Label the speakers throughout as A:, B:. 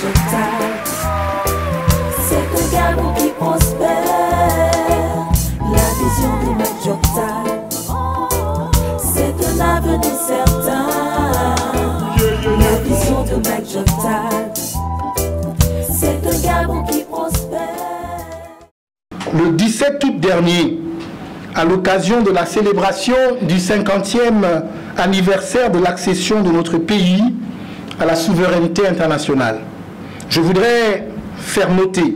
A: C'est un Gabon qui prospère, la vision de Mac Joktal. C'est un avenir certain, la vision de Mac Joktal. C'est un Gabon qui prospère.
B: Le 17 août dernier, à l'occasion de la célébration du 50e anniversaire de l'accession de notre pays à la souveraineté internationale, je voudrais faire noter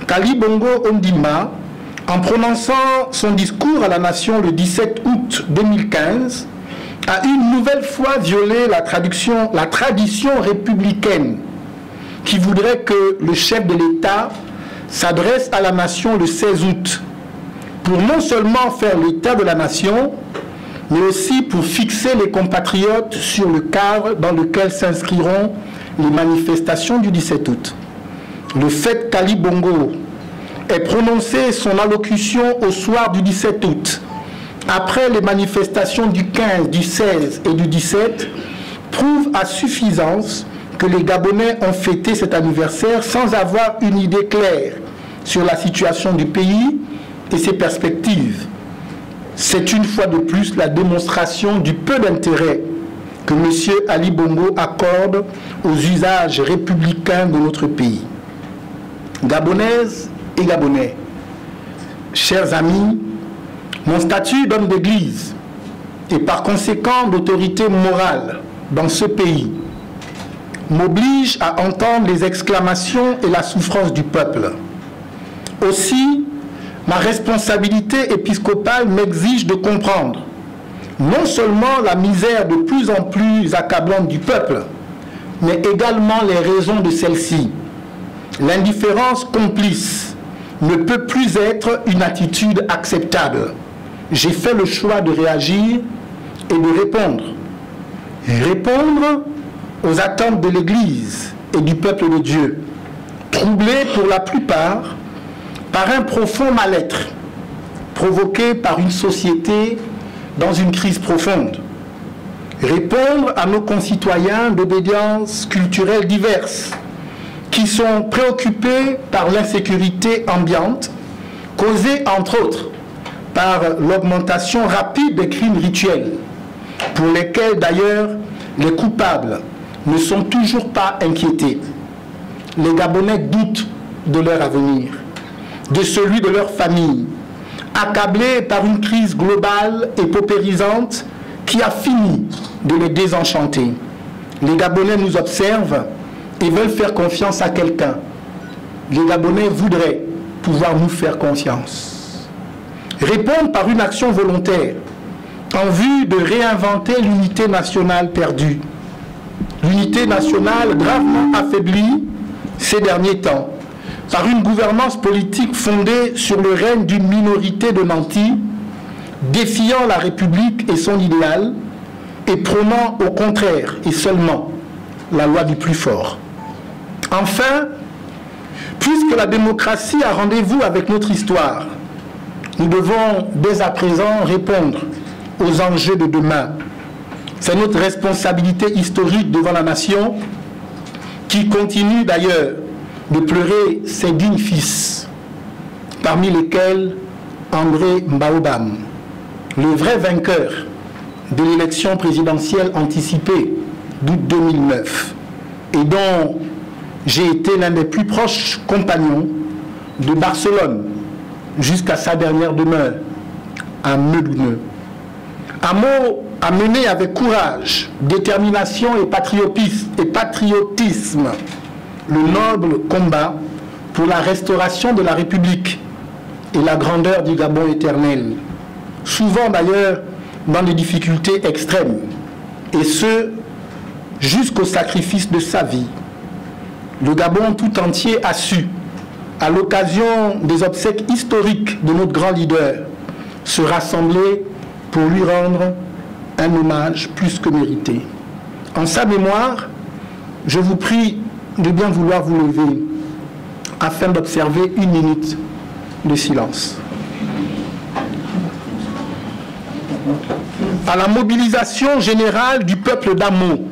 B: qu'Ali Bongo Ondimba, en prononçant son discours à la nation le 17 août 2015, a une nouvelle fois violé la tradition républicaine qui voudrait que le chef de l'État s'adresse à la nation le 16 août pour non seulement faire l'état de la nation, mais aussi pour fixer les compatriotes sur le cadre dans lequel s'inscriront les manifestations du 17 août. Le fait qu'Ali Bongo ait prononcé son allocution au soir du 17 août, après les manifestations du 15, du 16 et du 17, prouve à suffisance que les Gabonais ont fêté cet anniversaire sans avoir une idée claire sur la situation du pays et ses perspectives. C'est une fois de plus la démonstration du peu d'intérêt que M. Ali Bongo accorde aux usages républicains de notre pays. Gabonaises et Gabonais, chers amis, mon statut d'homme d'église et par conséquent d'autorité morale dans ce pays m'oblige à entendre les exclamations et la souffrance du peuple. Aussi, ma responsabilité épiscopale m'exige de comprendre non seulement la misère de plus en plus accablante du peuple, mais également les raisons de celle-ci. L'indifférence complice ne peut plus être une attitude acceptable. J'ai fait le choix de réagir et de répondre. Répondre aux attentes de l'Église et du peuple de Dieu, troublés pour la plupart par un profond mal-être provoqué par une société dans une crise profonde. Répondre à nos concitoyens d'obédiences culturelles diverses qui sont préoccupés par l'insécurité ambiante causée entre autres par l'augmentation rapide des crimes rituels pour lesquels d'ailleurs les coupables ne sont toujours pas inquiétés. Les Gabonais doutent de leur avenir, de celui de leur famille, accablés par une crise globale et paupérisante qui a fini de les désenchanter. Les Gabonais nous observent et veulent faire confiance à quelqu'un. Les Gabonais voudraient pouvoir nous faire confiance. Répondre par une action volontaire en vue de réinventer l'unité nationale perdue. L'unité nationale gravement affaiblie ces derniers temps par une gouvernance politique fondée sur le règne d'une minorité de nantis, défiant la République et son idéal, et prônant au contraire et seulement la loi du plus fort. Enfin, puisque la démocratie a rendez-vous avec notre histoire, nous devons dès à présent répondre aux enjeux de demain. C'est notre responsabilité historique devant la nation, qui continue d'ailleurs de pleurer ses dignes fils, parmi lesquels André Mbaobam, le vrai vainqueur de l'élection présidentielle anticipée d'août 2009, et dont j'ai été l'un des plus proches compagnons de Barcelone jusqu'à sa dernière demeure à Medouneux. Un mot à mener avec courage, détermination et patriotisme le noble combat pour la restauration de la République et la grandeur du Gabon éternel, souvent d'ailleurs dans des difficultés extrêmes, et ce, jusqu'au sacrifice de sa vie. Le Gabon tout entier a su, à l'occasion des obsèques historiques de notre grand leader, se rassembler pour lui rendre un hommage plus que mérité. En sa mémoire, je vous prie de bien vouloir vous lever afin d'observer une minute de silence. À la mobilisation générale du peuple d'Amo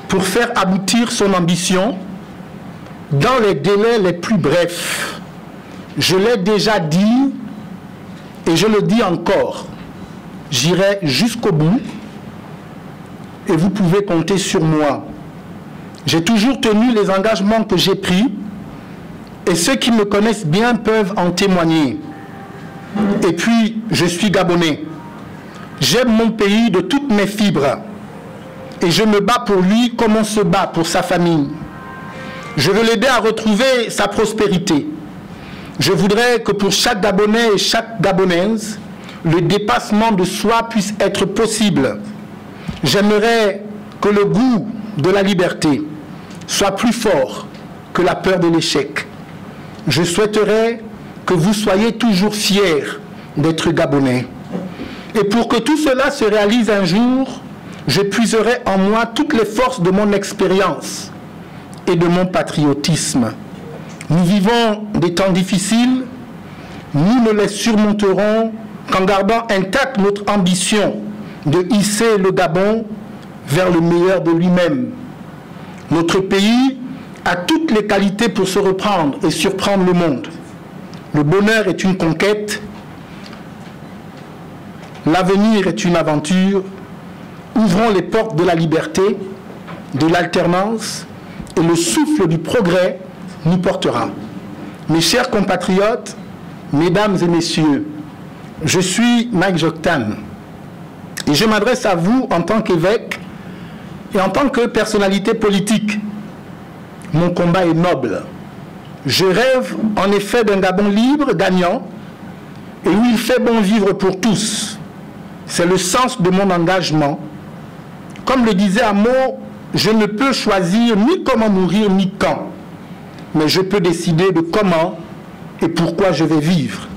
B: pour pour faire aboutir son ambition dans les délais les plus brefs. Je l'ai déjà dit et je le dis encore, j'irai jusqu'au bout et vous pouvez compter sur moi. J'ai toujours tenu les engagements que j'ai pris et ceux qui me connaissent bien peuvent en témoigner. Et puis, je suis Gabonais. J'aime mon pays de toutes mes fibres et je me bats pour lui comme on se bat pour sa famille. Je veux l'aider à retrouver sa prospérité. Je voudrais que pour chaque Gabonais et chaque Gabonaise, le dépassement de soi puisse être possible. J'aimerais que le goût de la liberté soit plus fort que la peur de l'échec. Je souhaiterais que vous soyez toujours fiers d'être Gabonais. Et pour que tout cela se réalise un jour, je puiserai en moi toutes les forces de mon expérience et de mon patriotisme. Nous vivons des temps difficiles, nous ne les surmonterons qu'en gardant intacte notre ambition de hisser le Gabon vers le meilleur de lui-même. Notre pays a toutes les qualités pour se reprendre et surprendre le monde. Le bonheur est une conquête, l'avenir est une aventure. Ouvrons les portes de la liberté, de l'alternance et le souffle du progrès nous portera. Mes chers compatriotes, mesdames et messieurs, je suis Mike Joktan et je m'adresse à vous en tant qu'évêque et en tant que personnalité politique. Mon combat est noble. Je rêve en effet d'un Gabon libre, gagnant, et où il fait bon vivre pour tous. C'est le sens de mon engagement. Comme le disait Amo, je ne peux choisir ni comment mourir ni quand, mais je peux décider de comment et pourquoi je vais vivre.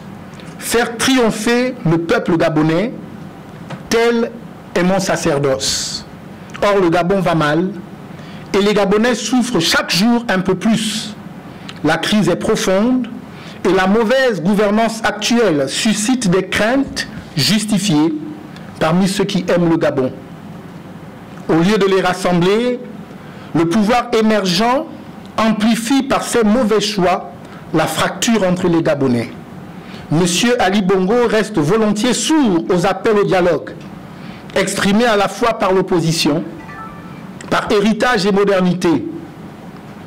B: Faire triompher le peuple gabonais, tel est mon sacerdoce. Or, le Gabon va mal et les Gabonais souffrent chaque jour un peu plus. La crise est profonde et la mauvaise gouvernance actuelle suscite des craintes justifiées parmi ceux qui aiment le Gabon. Au lieu de les rassembler, le pouvoir émergent amplifie par ses mauvais choix la fracture entre les Gabonais. Monsieur Ali Bongo reste volontiers sourd aux appels au dialogue, exprimés à la fois par l'opposition, par héritage et modernité,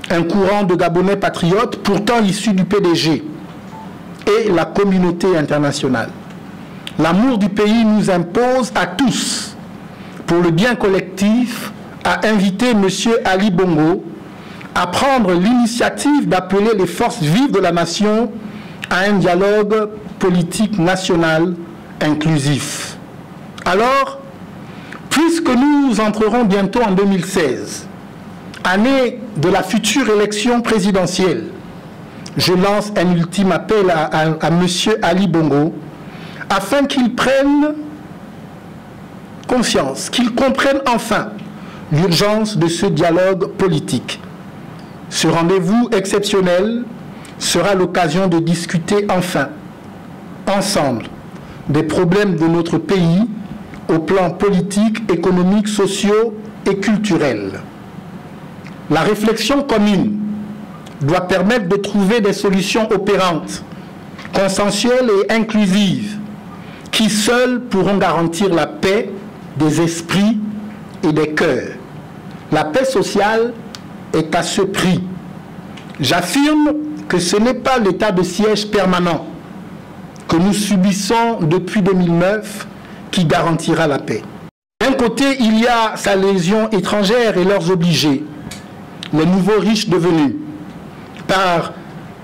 B: un courant de Gabonais patriotes pourtant issus du PDG, et la communauté internationale. L'amour du pays nous impose à tous, pour le bien collectif, à inviter M. Ali Bongo à prendre l'initiative d'appeler les forces vives de la nation à un dialogue politique national inclusif. Alors, puisque nous entrerons bientôt en 2016, année de la future élection présidentielle, je lance un ultime appel à M. Ali Bongo afin qu'il prenne conscience, qu'il comprenne enfin l'urgence de ce dialogue politique. Ce rendez-vous exceptionnel sera l'occasion de discuter enfin, ensemble, des problèmes de notre pays au plan politique, économique, socio et culturel. La réflexion commune doit permettre de trouver des solutions opérantes, consensuelles et inclusives, qui seules pourront garantir la paix des esprits et des cœurs. La paix sociale est à ce prix. J'affirme que ce n'est pas l'état de siège permanent que nous subissons depuis 2009 qui garantira la paix. D'un côté, il y a sa légion étrangère et leurs obligés, les nouveaux riches devenus, par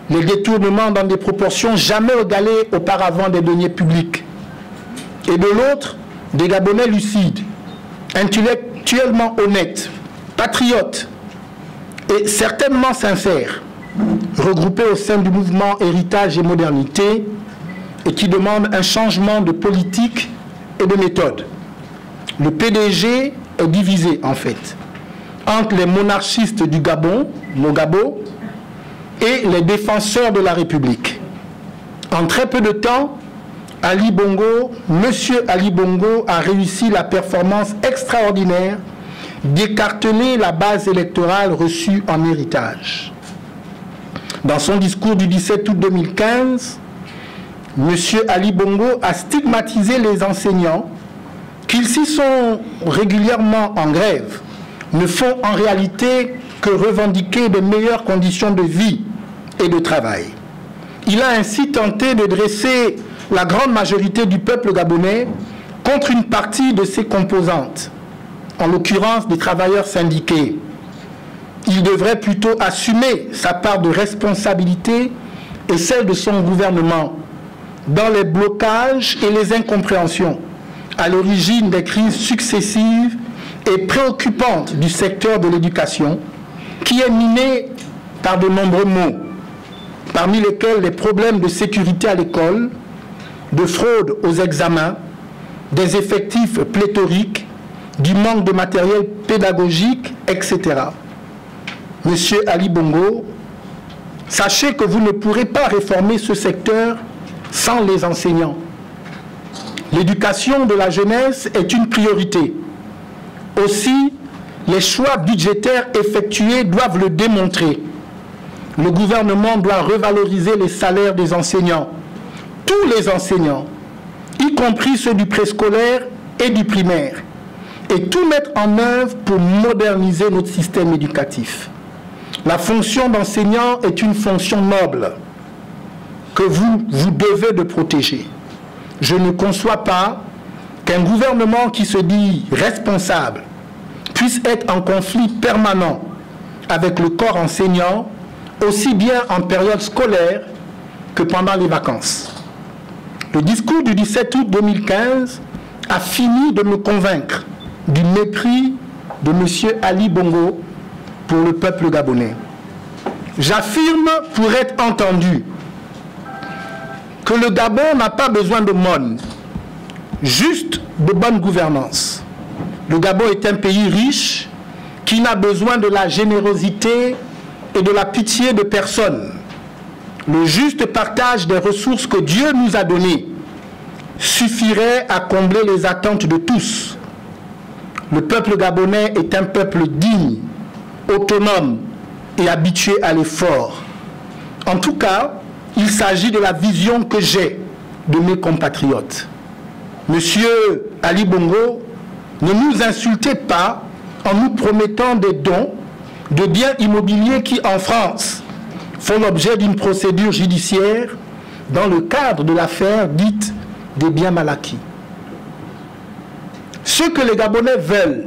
B: les détournements dans des proportions jamais égalées auparavant des deniers publics. Et de l'autre, des Gabonais lucides, intellectuellement honnêtes, patriotes et certainement sincères, regroupés au sein du mouvement Héritage et Modernité et qui demandent un changement de politique et de méthode. Le PDG est divisé en fait entre les monarchistes du Gabon, Mogabo, et les défenseurs de la République. En très peu de temps, Ali Bongo, Monsieur Ali Bongo a réussi la performance extraordinaire d'écarteler la base électorale reçue en héritage. Dans son discours du 17 août 2015, M. Ali Bongo a stigmatisé les enseignants qu'ils s'y sont régulièrement en grève, ne font en réalité que revendiquer de meilleures conditions de vie et de travail. Il a ainsi tenté de dresser la grande majorité du peuple gabonais contre une partie de ses composantes, en l'occurrence des travailleurs syndiqués. Il devrait plutôt assumer sa part de responsabilité et celle de son gouvernement dans les blocages et les incompréhensions à l'origine des crises successives et préoccupantes du secteur de l'éducation, qui est miné par de nombreux maux, parmi lesquels les problèmes de sécurité à l'école, de fraude aux examens, des effectifs pléthoriques, du manque de matériel pédagogique, etc. Monsieur Ali Bongo, sachez que vous ne pourrez pas réformer ce secteur sans les enseignants. L'éducation de la jeunesse est une priorité. Aussi, les choix budgétaires effectués doivent le démontrer. Le gouvernement doit revaloriser les salaires des enseignants, tous les enseignants, y compris ceux du préscolaire et du primaire, et tout mettre en œuvre pour moderniser notre système éducatif. La fonction d'enseignant est une fonction noble que vous devez de protéger. Je ne conçois pas qu'un gouvernement qui se dit responsable puisse être en conflit permanent avec le corps enseignant, aussi bien en période scolaire que pendant les vacances. Le discours du 17 août 2015 a fini de me convaincre du mépris de M. Ali Bongo pour le peuple gabonais. J'affirme, pour être entendu, que le Gabon n'a pas besoin de monnaie, juste de bonne gouvernance. Le Gabon est un pays riche qui n'a besoin de la générosité et de la pitié de personne. Le juste partage des ressources que Dieu nous a données suffirait à combler les attentes de tous. Le peuple gabonais est un peuple digne, autonome et habitué à l'effort. En tout cas, il s'agit de la vision que j'ai de mes compatriotes. Monsieur Ali Bongo, ne nous insultez pas en nous promettant des dons de biens immobiliers qui, en France, font l'objet d'une procédure judiciaire dans le cadre de l'affaire dite des biens mal acquis. Ce que les Gabonais veulent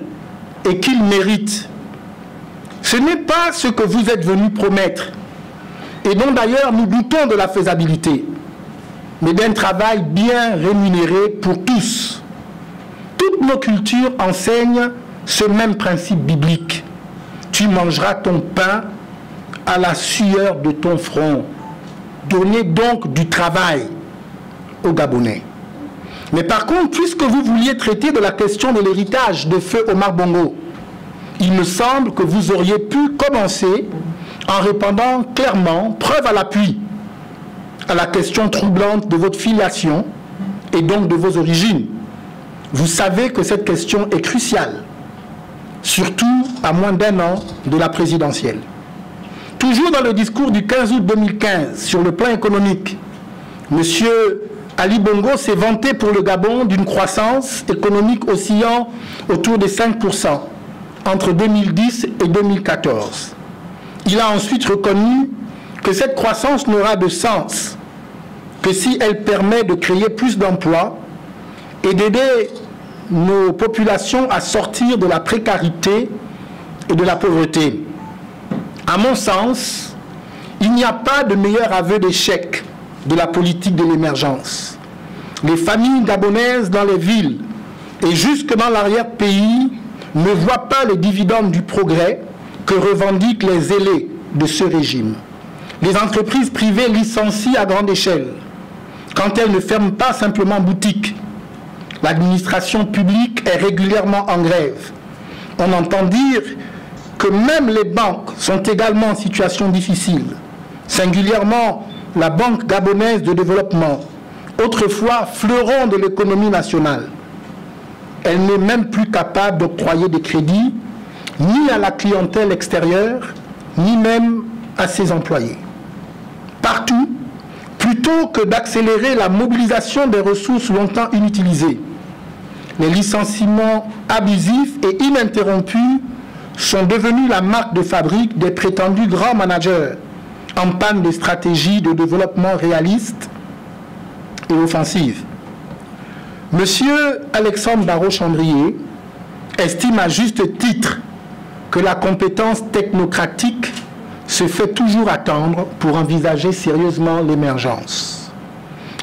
B: et qu'ils méritent, ce n'est pas ce que vous êtes venus promettre, et dont d'ailleurs nous doutons de la faisabilité, mais d'un travail bien rémunéré pour tous. Toutes nos cultures enseignent ce même principe biblique. Tu mangeras ton pain à la sueur de ton front. Donnez donc du travail aux Gabonais. Mais par contre, puisque vous vouliez traiter de la question de l'héritage de feu Omar Bongo, il me semble que vous auriez pu commencer en répondant clairement, preuve à l'appui, à la question troublante de votre filiation et donc de vos origines. Vous savez que cette question est cruciale, surtout à moins d'1 an de la présidentielle. Toujours dans le discours du 15 août 2015 sur le plan économique, M. Ali Bongo s'est vanté pour le Gabon d'une croissance économique oscillant autour des 5% entre 2010 et 2014. Il a ensuite reconnu que cette croissance n'aura de sens que si elle permet de créer plus d'emplois et d'aider nos populations à sortir de la précarité et de la pauvreté. À mon sens, il n'y a pas de meilleur aveu d'échec de la politique de l'émergence. Les familles gabonaises dans les villes et jusque dans l'arrière-pays ne voient pas les dividendes du progrès que revendiquent les ailés de ce régime. Les entreprises privées licencient à grande échelle, quand elles ne ferment pas simplement boutique. L'administration publique est régulièrement en grève. On entend dire que même les banques sont également en situation difficile, singulièrement la Banque gabonaise de développement, autrefois fleuron de l'économie nationale. Elle n'est même plus capable d'octroyer des crédits ni à la clientèle extérieure, ni même à ses employés. Partout, plutôt que d'accélérer la mobilisation des ressources longtemps inutilisées, les licenciements abusifs et ininterrompus sont devenus la marque de fabrique des prétendus grands managers en panne de stratégie de développement réaliste et offensive. Monsieur Alexandre Barraud-Chandrier estime à juste titre que la compétence technocratique se fait toujours attendre pour envisager sérieusement l'émergence.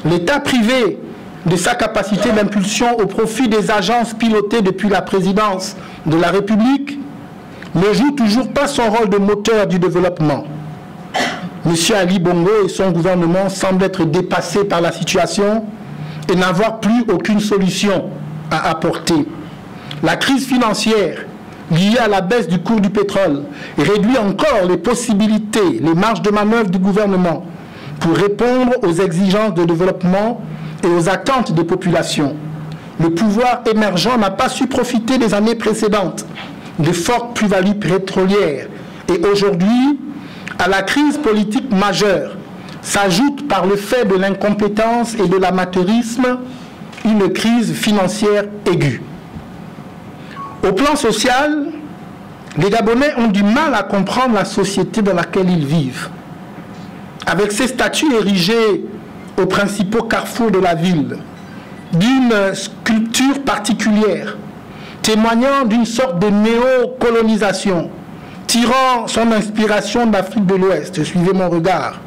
B: L'État privé de sa capacité d'impulsion au profit des agences pilotées depuis la présidence de la République ne joue toujours pas son rôle de moteur du développement. M. Ali Bongo et son gouvernement semblent être dépassés par la situation et n'avoir plus aucune solution à apporter. La crise financière liée à la baisse du cours du pétrole réduit encore les possibilités, les marges de manœuvre du gouvernement pour répondre aux exigences de développement et aux attentes des populations. Le pouvoir émergent n'a pas su profiter des années précédentes de fortes plus-values pétrolières. Et aujourd'hui, à la crise politique majeure, s'ajoute par le fait de l'incompétence et de l'amateurisme une crise financière aiguë. Au plan social, les Gabonais ont du mal à comprendre la société dans laquelle ils vivent. Avec ces statues érigées aux principaux carrefours de la ville, d'une sculpture particulière, témoignant d'une sorte de néo-colonisation, tirant son inspiration d'Afrique de l'Ouest, suivez mon regard,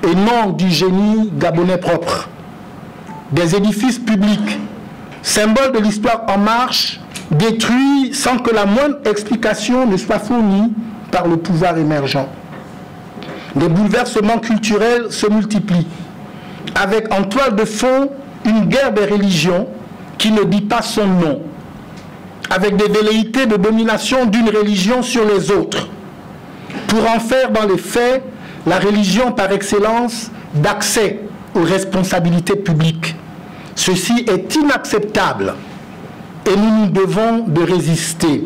B: et non du génie gabonais propre. Des édifices publics, symboles de l'histoire en marche, détruits sans que la moindre explication ne soit fournie par le pouvoir émergent. Les bouleversements culturels se multiplient, avec en toile de fond une guerre des religions qui ne dit pas son nom, avec des velléités de domination d'une religion sur les autres, pour en faire dans les faits la religion par excellence d'accès aux responsabilités publiques. Ceci est inacceptable et nous nous devons de résister.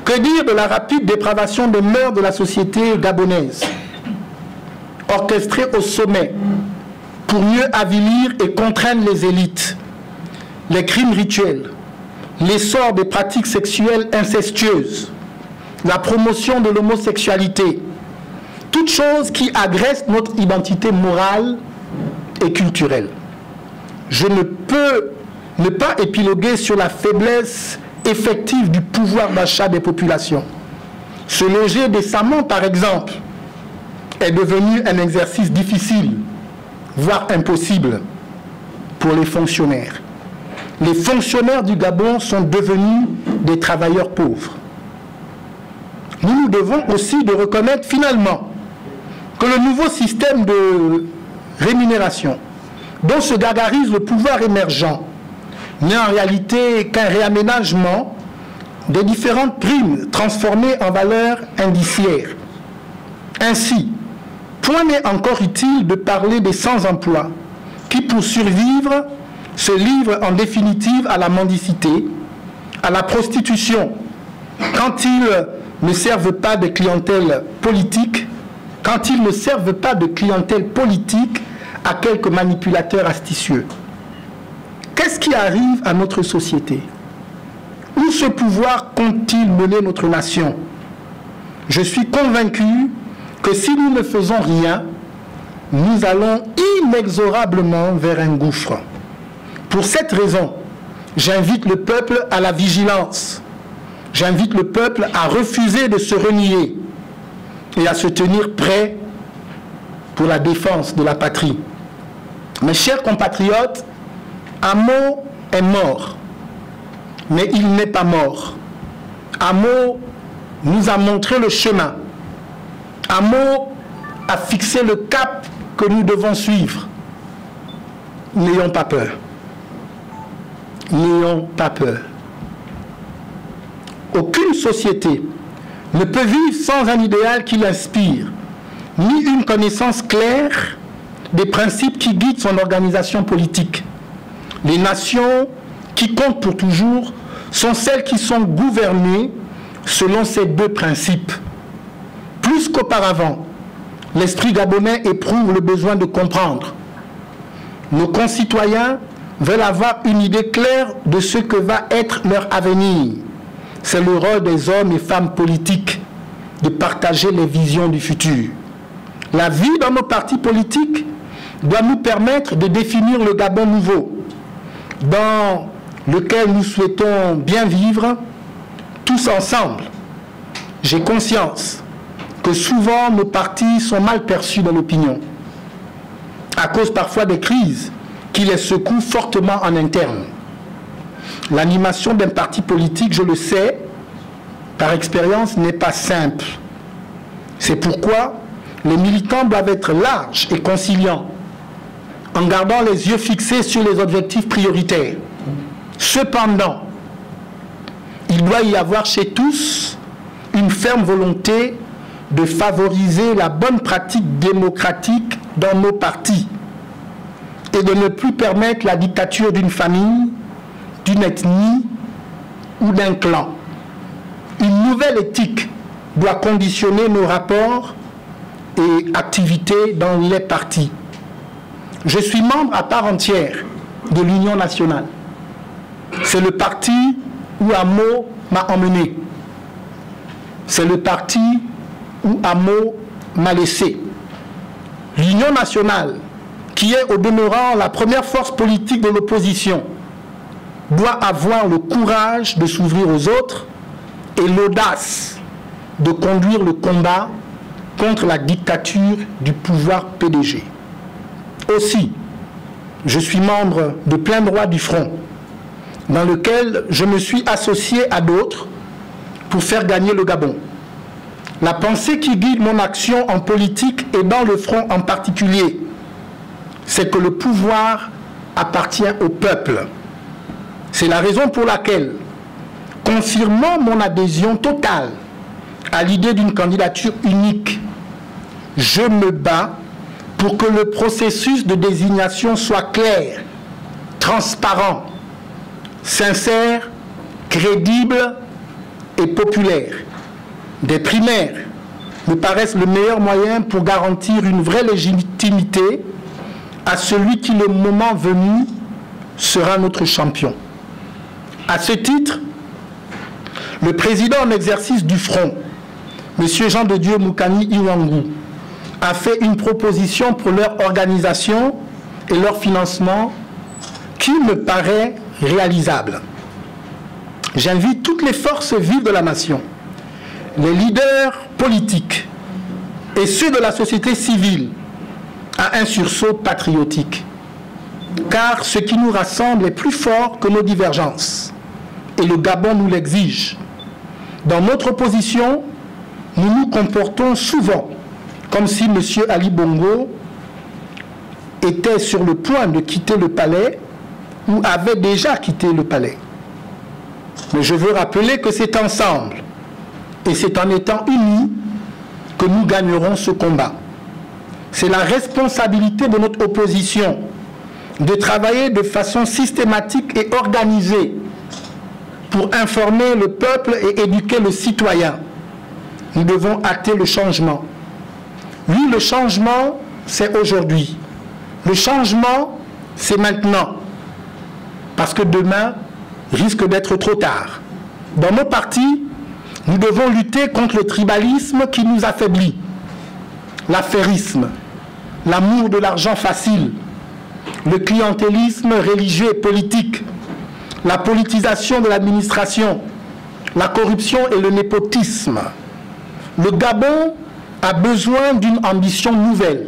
B: Que dire de la rapide dépravation des mœurs de la société gabonaise, orchestrée au sommet pour mieux avilir et contraindre les élites, les crimes rituels, l'essor des pratiques sexuelles incestueuses, la promotion de l'homosexualité, toutes choses qui agressent notre identité morale et culturelle. Je ne peux ne pas épiloguer sur la faiblesse effective du pouvoir d'achat des populations. Se loger décemment, par exemple, est devenu un exercice difficile, voire impossible pour les fonctionnaires. Les fonctionnaires du Gabon sont devenus des travailleurs pauvres. Nous nous devons aussi de reconnaître finalement que le nouveau système de rémunération dont se gargarise le pouvoir émergent n'est en réalité qu'un réaménagement des différentes primes transformées en valeurs indiciaires. Ainsi, point n'est encore utile de parler des sans-emploi qui, pour survivre, se livrent en définitive à la mendicité, à la prostitution, quand ils ne servent pas de clientèle politique, à quelques manipulateurs astucieux. Qu'est-ce qui arrive à notre société? Où ce pouvoir compte-t-il mener notre nation? Je suis convaincu que si nous ne faisons rien, nous allons inexorablement vers un gouffre. Pour cette raison, j'invite le peuple à la vigilance. J'invite le peuple à refuser de se renier et à se tenir prêt pour la défense de la patrie. Mes chers compatriotes, Amo est mort, mais il n'est pas mort. Amo nous a montré le chemin. Amo a fixé le cap que nous devons suivre. N'ayons pas peur. N'ayons pas peur. Aucune société ne peut vivre sans un idéal qui l'inspire, ni une connaissance claire des principes qui guident son organisation politique. Les nations qui comptent pour toujours sont celles qui sont gouvernées selon ces deux principes. Plus qu'auparavant, l'esprit gabonais éprouve le besoin de comprendre. Nos concitoyens veulent avoir une idée claire de ce que va être leur avenir. C'est le rôle des hommes et femmes politiques de partager les visions du futur. La vie dans nos partis politiques doit nous permettre de définir le Gabon nouveau, dans lequel nous souhaitons bien vivre tous ensemble. J'ai conscience que souvent nos partis sont mal perçus dans l'opinion, à cause parfois des crises qui les secouent fortement en interne. L'animation d'un parti politique, je le sais, par expérience, n'est pas simple. C'est pourquoi les militants doivent être larges et conciliants, en gardant les yeux fixés sur les objectifs prioritaires. Cependant, il doit y avoir chez tous une ferme volonté de favoriser la bonne pratique démocratique dans nos partis et de ne plus permettre la dictature d'une famille, d'une ethnie ou d'un clan. Une nouvelle éthique doit conditionner nos rapports et activités dans les partis. Je suis membre à part entière de l'Union nationale. C'est le parti où Amo m'a emmené. C'est le parti où Amo m'a laissé. L'Union nationale, qui est au demeurant la première force politique de l'opposition, doit avoir le courage de s'ouvrir aux autres et l'audace de conduire le combat contre la dictature du pouvoir PDG. Aussi, je suis membre de plein droit du Front, dans lequel je me suis associé à d'autres pour faire gagner le Gabon. La pensée qui guide mon action en politique et dans le Front en particulier, c'est que le pouvoir appartient au peuple. C'est la raison pour laquelle, confirmant mon adhésion totale à l'idée d'une candidature unique, je me bats pour que le processus de désignation soit clair, transparent, sincère, crédible et populaire. Des primaires me paraissent le meilleur moyen pour garantir une vraie légitimité à celui qui, le moment venu, sera notre champion. À ce titre, le président en exercice du Front, M. Jean de Dieu Moukani Iwangou, a fait une proposition pour leur organisation et leur financement qui me paraît réalisable. J'invite toutes les forces vives de la nation, les leaders politiques et ceux de la société civile à un sursaut patriotique. Car ce qui nous rassemble est plus fort que nos divergences. Et le Gabon nous l'exige. Dans notre opposition, nous nous comportons souvent comme si M. Ali Bongo était sur le point de quitter le palais ou avait déjà quitté le palais. Mais je veux rappeler que c'est ensemble et c'est en étant unis que nous gagnerons ce combat. C'est la responsabilité de notre opposition de travailler de façon systématique et organisée pour informer le peuple et éduquer le citoyen. Nous devons hâter le changement. Oui, le changement, c'est aujourd'hui. Le changement, c'est maintenant. Parce que demain risque d'être trop tard. Dans nos partis, nous devons lutter contre le tribalisme qui nous affaiblit, l'affairisme, l'amour de l'argent facile, le clientélisme religieux et politique, la politisation de l'administration, la corruption et le népotisme. Le Gabon a besoin d'une ambition nouvelle.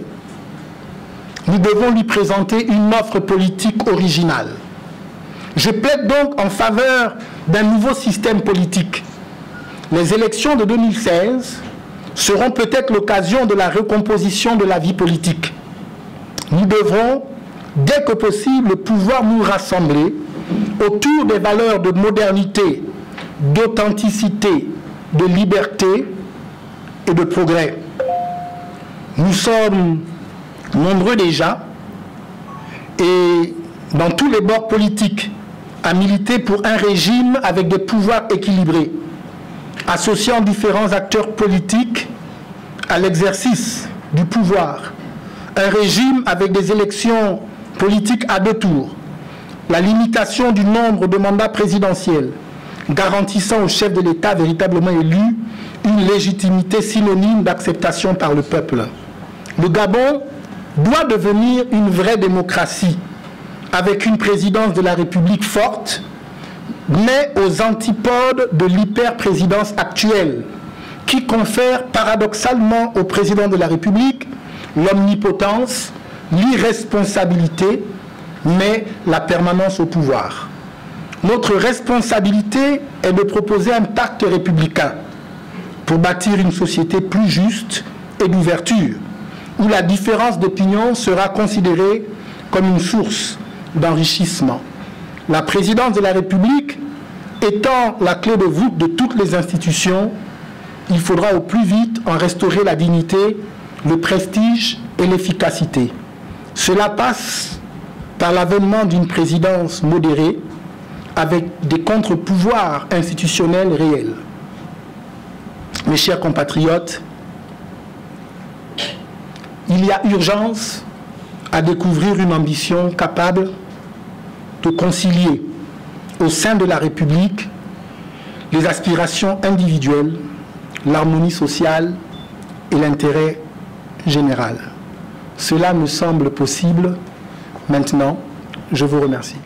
B: Nous devons lui présenter une offre politique originale. Je plaide donc en faveur d'un nouveau système politique. Les élections de 2016 seront peut-être l'occasion de la recomposition de la vie politique. Nous devrons, dès que possible, pouvoir nous rassembler autour des valeurs de modernité, d'authenticité, de liberté et de progrès. Nous sommes nombreux déjà et dans tous les bords politiques à militer pour un régime avec des pouvoirs équilibrés. associant différents acteurs politiques à l'exercice du pouvoir, un régime avec des élections politiques à 2 tours, la limitation du nombre de mandats présidentiels, garantissant au chef de l'État véritablement élu une légitimité synonyme d'acceptation par le peuple. Le Gabon doit devenir une vraie démocratie, avec une présidence de la République forte, mais aux antipodes de l'hyper-présidence actuelle, qui confère paradoxalement au président de la République l'omnipotence, l'irresponsabilité, mais la permanence au pouvoir. Notre responsabilité est de proposer un pacte républicain pour bâtir une société plus juste et d'ouverture, où la différence d'opinion sera considérée comme une source d'enrichissement. La présidence de la République étant la clé de voûte de toutes les institutions, il faudra au plus vite en restaurer la dignité, le prestige et l'efficacité. Cela passe par l'avènement d'une présidence modérée avec des contre-pouvoirs institutionnels réels. Mes chers compatriotes, il y a urgence à découvrir une ambition capable de concilier au sein de la République les aspirations individuelles, l'harmonie sociale et l'intérêt général. Cela me semble possible. Maintenant, je vous remercie.